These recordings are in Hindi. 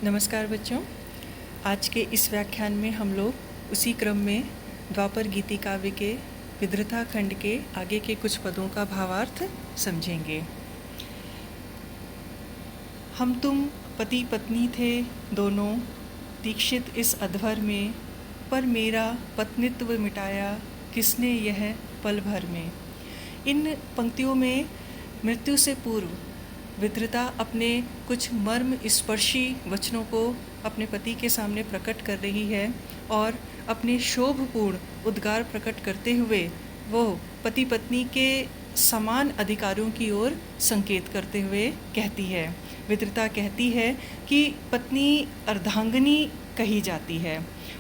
नमस्कार बच्चों। आज के इस व्याख्यान में हम लोग उसी क्रम में द्वापर गीति काव्य के विद्रता खंड के आगे के कुछ पदों का भावार्थ समझेंगे। हम तुम पति पत्नी थे दोनों, दीक्षित इस अध्वर में, पर मेरा पत्नित्व मिटाया किसने यह पल भर में। इन पंक्तियों में मृत्यु से पूर्व विद्रता अपने कुछ मर्म स्पर्शी वचनों को अपने पति के सामने प्रकट कर रही है और अपने शोभपूर्ण उद्गार प्रकट करते हुए वो पति पत्नी के समान अधिकारों की ओर संकेत करते हुए कहती है। विद्रता कहती है कि पत्नी अर्धांगिनी कही जाती है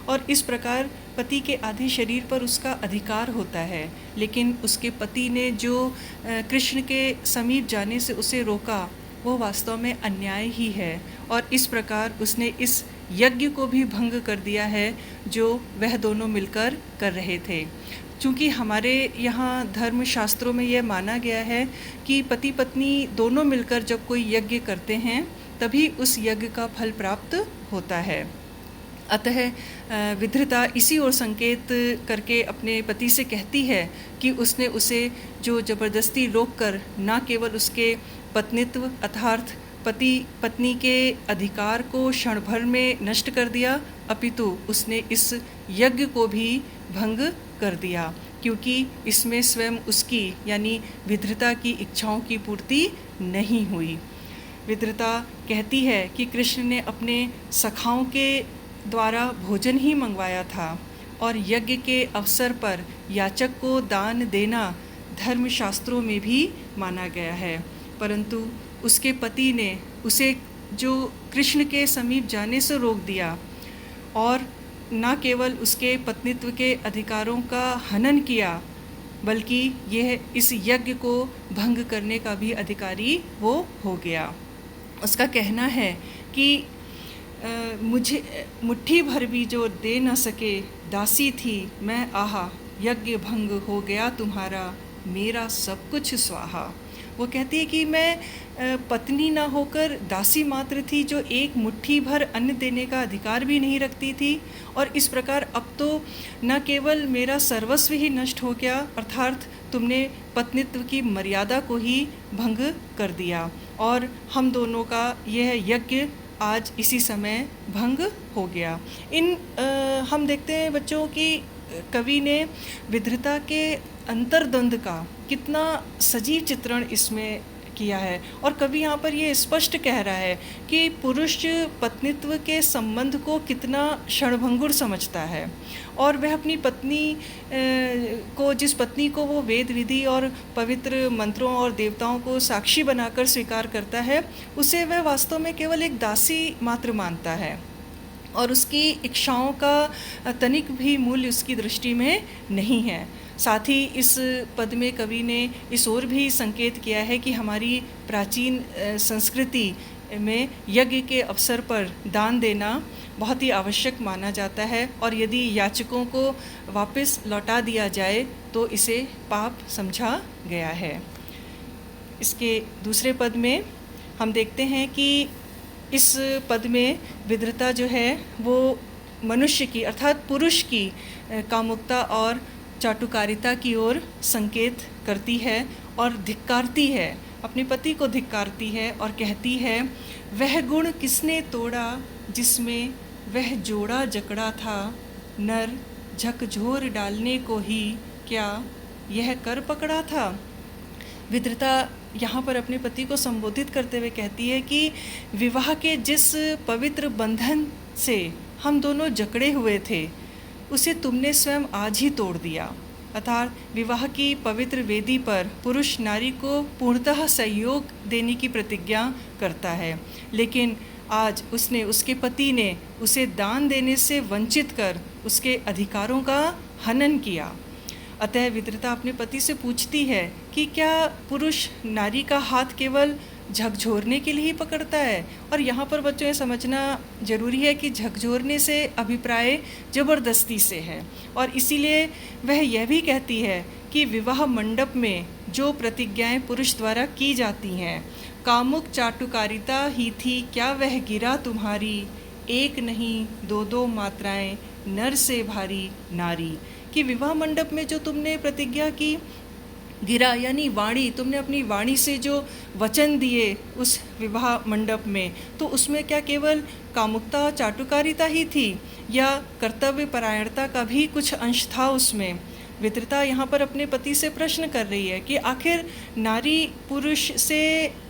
और इस प्रकार पति के आधे शरीर पर उसका अधिकार होता है, लेकिन उसके पति ने जो कृष्ण के समीप जाने से उसे रोका वो वास्तव में अन्याय ही है और इस प्रकार उसने इस यज्ञ को भी भंग कर दिया है जो वह दोनों मिलकर कर रहे थे। चूँकि हमारे यहाँ धर्म शास्त्रों में यह माना गया है कि पति पत्नी दोनों मिलकर जब कोई यज्ञ करते हैं तभी उस यज्ञ का फल प्राप्त होता है। अतः विद्रता इसी ओर संकेत करके अपने पति से कहती है कि उसने उसे जो ज़बरदस्ती रोककर न केवल उसके पत्नित्व अर्थात पति पत्नी के अधिकार को क्षण भर में नष्ट कर दिया, अपितु उसने इस यज्ञ को भी भंग कर दिया, क्योंकि इसमें स्वयं उसकी यानी विद्रता की इच्छाओं की पूर्ति नहीं हुई। विद्रता कहती है कि कृष्ण ने अपने सखाओं के द्वारा भोजन ही मंगवाया था और यज्ञ के अवसर पर याचक को दान देना धर्मशास्त्रों में भी माना गया है, परंतु उसके पति ने उसे जो कृष्ण के समीप जाने से रोक दिया और न केवल उसके पत्नित्व के अधिकारों का हनन किया, बल्कि यह इस यज्ञ को भंग करने का भी अधिकारी वो हो गया। उसका कहना है कि मुझे मुट्ठी भर भी जो दे न सके दासी थी मैं, आहा यज्ञ भंग हो गया तुम्हारा, मेरा सब कुछ स्वाहा। वो कहती है कि मैं पत्नी ना होकर दासी मात्र थी जो एक मुट्ठी भर अन्न देने का अधिकार भी नहीं रखती थी, और इस प्रकार अब तो न केवल मेरा सर्वस्व ही नष्ट हो गया, अर्थात तुमने पत्नित्व की मर्यादा को ही भंग कर दिया और हम दोनों का यह यज्ञ आज इसी समय भंग हो गया। हम देखते हैं बच्चों कि कवि ने विद्रता के अंतर्द्वंद का कितना सजीव चित्रण इसमें किया है और कवि यहाँ पर ये स्पष्ट कह रहा है कि पुरुष पत्नित्व के संबंध को कितना क्षणभंगुर समझता है और वह अपनी पत्नी को, जिस पत्नी को वो वेद विधि और पवित्र मंत्रों और देवताओं को साक्षी बनाकर स्वीकार करता है, उसे वह वास्तव में केवल एक दासी मात्र मानता है और उसकी इच्छाओं का तनिक भी मूल्य उसकी दृष्टि में नहीं है। साथ ही इस पद में कवि ने इस ओर भी संकेत किया है कि हमारी प्राचीन संस्कृति में यज्ञ के अवसर पर दान देना बहुत ही आवश्यक माना जाता है और यदि याचकों को वापस लौटा दिया जाए तो इसे पाप समझा गया है। इसके दूसरे पद में हम देखते हैं कि इस पद में विद्रता जो है वो मनुष्य की अर्थात पुरुष की कामुकता और चाटुकारिता की ओर संकेत करती है और धिक्कारती है, अपने पति को धिक्कारती है और कहती है, वह गुण किसने तोड़ा जिसमें वह जोड़ा जकड़ा था, नर झकझोर डालने को ही क्या यह कर पकड़ा था। विद्रता यहाँ पर अपने पति को संबोधित करते हुए कहती है कि विवाह के जिस पवित्र बंधन से हम दोनों जकड़े हुए थे उसे तुमने स्वयं आज ही तोड़ दिया। अर्थात विवाह की पवित्र वेदी पर पुरुष नारी को पूर्णतः सहयोग देने की प्रतिज्ञा करता है, लेकिन आज उसके पति ने उसे दान देने से वंचित कर उसके अधिकारों का हनन किया। अतः विद्रता अपने पति से पूछती है कि क्या पुरुष नारी का हाथ केवल झकझोरने के लिए ही पकड़ता है। और यहाँ पर बच्चों ये समझना ज़रूरी है कि झकझोरने से अभिप्राय ज़बरदस्ती से है और इसीलिए वह यह भी कहती है कि विवाह मंडप में जो प्रतिज्ञाएं पुरुष द्वारा की जाती हैं कामुक चाटुकारिता ही थी क्या वह गिरा तुम्हारी, एक नहीं दो दो मात्राएं नर से भारी नारी। कि विवाह मंडप में जो तुमने प्रतिज्ञा की, गिरा यानी वाणी, तुमने अपनी वाणी से जो वचन दिए उस विवाह मंडप में, तो उसमें क्या केवल कामुकता चाटुकारिता ही थी या कर्तव्य परायणता का भी कुछ अंश था उसमें? विद्रता यहाँ पर अपने पति से प्रश्न कर रही है कि आखिर नारी पुरुष से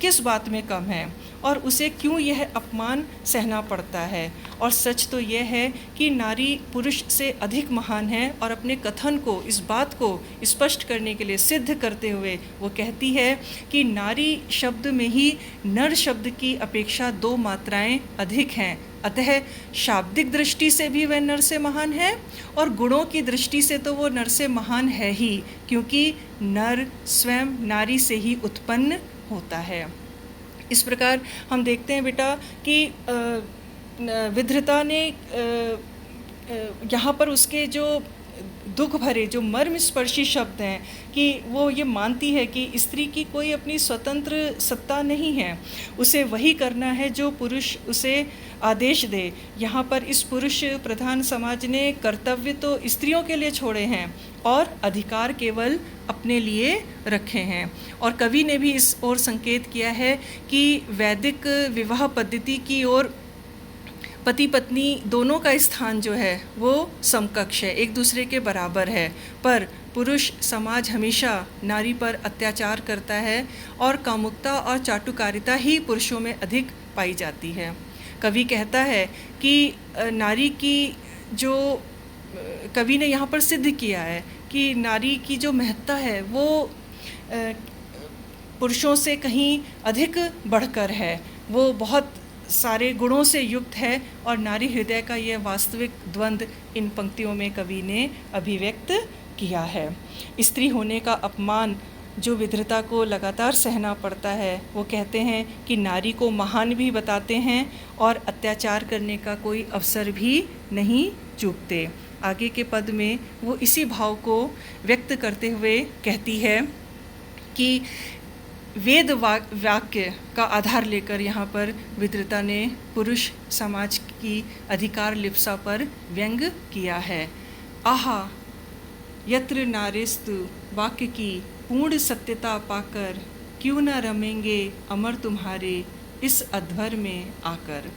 किस बात में कम है और उसे क्यों यह अपमान सहना पड़ता है। और सच तो यह है कि नारी पुरुष से अधिक महान है, और अपने कथन को, इस बात को स्पष्ट करने के लिए, सिद्ध करते हुए वो कहती है कि नारी शब्द में ही नर शब्द की अपेक्षा 2 मात्राएं अधिक हैं, अतः शाब्दिक दृष्टि से भी वह नर से महान है और गुणों की दृष्टि से तो वो नर से महान है ही, क्योंकि नर स्वयं नारी से ही उत्पन्न होता है। इस प्रकार हम देखते हैं बेटा कि विद्रता ने यहाँ पर उसके जो दुख भरे, जो मर्म स्पर्शी शब्द हैं, कि वो ये मानती है कि स्त्री की कोई अपनी स्वतंत्र सत्ता नहीं है, उसे वही करना है जो पुरुष उसे आदेश दे। यहाँ पर इस पुरुष प्रधान समाज ने कर्तव्य तो स्त्रियों के लिए छोड़े हैं और अधिकार केवल अपने लिए रखे हैं। और कवि ने भी इस ओर संकेत किया है कि वैदिक विवाह पद्धति की ओर पति पत्नी दोनों का स्थान जो है वो समकक्ष है, एक दूसरे के बराबर है, पर पुरुष समाज हमेशा नारी पर अत्याचार करता है और कामुकता और चाटुकारिता ही पुरुषों में अधिक पाई जाती है। कवि कहता है कि नारी की जो, कवि ने यहाँ पर सिद्ध किया है कि नारी की जो महत्ता है वो पुरुषों से कहीं अधिक बढ़कर है, वो बहुत सारे गुणों से युक्त है, और नारी हृदय का यह वास्तविक द्वंद्व इन पंक्तियों में कवि ने अभिव्यक्त किया है। स्त्री होने का अपमान जो विद्रता को लगातार सहना पड़ता है, वो कहते हैं कि नारी को महान भी बताते हैं और अत्याचार करने का कोई अवसर भी नहीं चूकते। आगे के पद में वो इसी भाव को व्यक्त करते हुए कहती है कि वेद वाक्य का आधार लेकर यहाँ पर विद्रता ने पुरुष समाज की अधिकार लिप्सा पर व्यंग किया है। आहा यत्र नारीस्तु वाक्य की पूर्ण सत्यता पाकर, क्यों न रमेंगे अमर तुम्हारे इस अध्वर में आकर।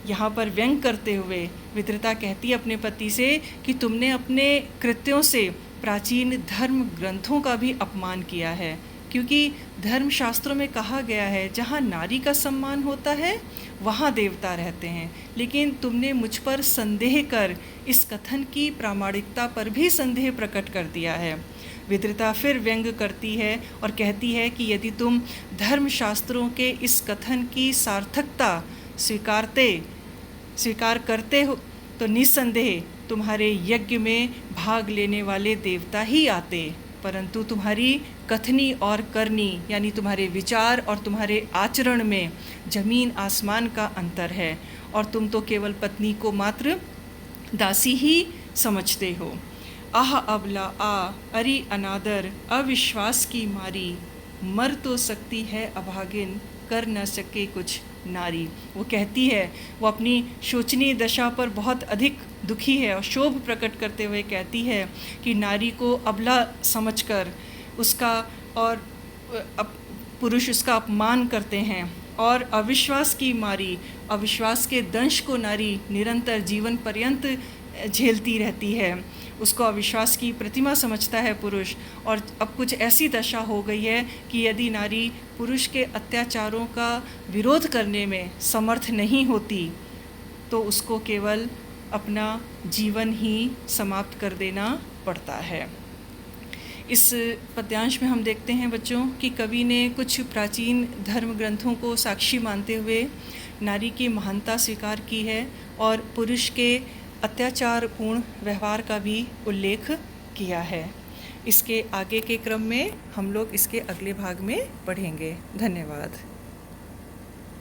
यहाँ पर व्यंग करते हुए विद्रता कहती है अपने पति से कि तुमने अपने कृत्यों से प्राचीन धर्म ग्रंथों का भी अपमान किया है, क्योंकि धर्मशास्त्रों में कहा गया है जहाँ नारी का सम्मान होता है वहाँ देवता रहते हैं, लेकिन तुमने मुझ पर संदेह कर इस कथन की प्रामाणिकता पर भी संदेह प्रकट कर दिया है। विद्रता फिर व्यंग करती है और कहती है कि यदि तुम धर्मशास्त्रों के इस कथन की सार्थकता स्वीकार करते हो तो निस्संदेह तुम्हारे यज्ञ में भाग लेने वाले देवता ही आते, परंतु तुम्हारी कथनी और करनी यानी तुम्हारे विचार और तुम्हारे आचरण में जमीन आसमान का अंतर है, और तुम तो केवल पत्नी को मात्र दासी ही समझते हो। आह अबला आ अरि अनादर अविश्वास की मारी, मर तो सकती है अभागिन कर न सके कुछ नारी। वो कहती है, वो अपनी शोचनीय दशा पर बहुत अधिक दुखी है और क्षोभ प्रकट करते हुए कहती है कि नारी को अबला समझकर उसका और पुरुष उसका अपमान करते हैं, और अविश्वास की मारी, अविश्वास के दंश को नारी निरंतर जीवन पर्यंत झेलती रहती है। उसको अविश्वास की प्रतिमा समझता है पुरुष, और अब कुछ ऐसी दशा हो गई है कि यदि नारी पुरुष के अत्याचारों का विरोध करने में समर्थ नहीं होती तो उसको केवल अपना जीवन ही समाप्त कर देना पड़ता है। इस पद्यांश में हम देखते हैं बच्चों कि कवि ने कुछ प्राचीन धर्म ग्रंथों को साक्षी मानते हुए नारी की महानता स्वीकार की है और पुरुष के अत्याचारपूर्ण व्यवहार का भी उल्लेख किया है। इसके आगे के क्रम में हम लोग इसके अगले भाग में पढ़ेंगे। धन्यवाद।